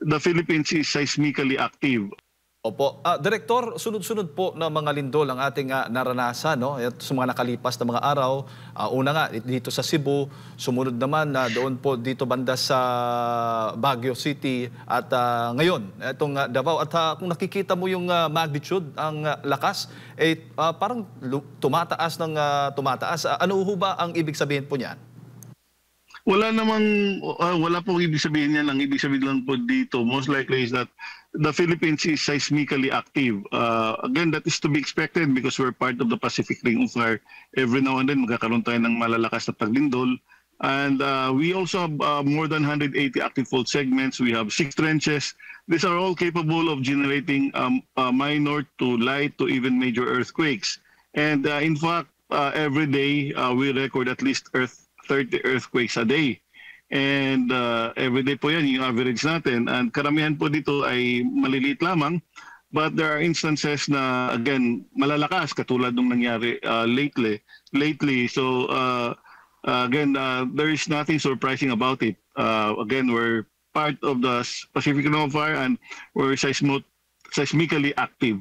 the Philippines is seismically active. Opo. Direktor, sunod-sunod po na mga lindol ang ating naranasan, no? At sa mga nakalipas na mga araw. Una nga dito sa Cebu, sumunod naman doon po dito banda sa Baguio City at ngayon itong Davao. At kung nakikita mo yung magnitude, ang lakas, parang tumataas ng tumataas. Ano ho ba ang ibig sabihin po niyan? Wala pong ibig sabihin niyan. Ang ibig sabihin lang po dito, most likely is that the Philippines is seismically active. Again, that is to be expected because we're part of the Pacific Ring of Fire. Every now and then, magkakaroon tayo ng malalakas na paglindol. And we also have more than 180 active fault segments. We have 6 trenches. These are all capable of generating minor to light to even major earthquakes. And in fact, every day, we record at least 30 earthquakes a day. And everyday po yan, yung average natin. And karamihan po dito ay maliliit lamang. But there are instances na, again, malalakas, katulad nung nangyari lately. So, again, there is nothing surprising about it. Again, we're part of the Pacific Ring of Fire and we're seismically active.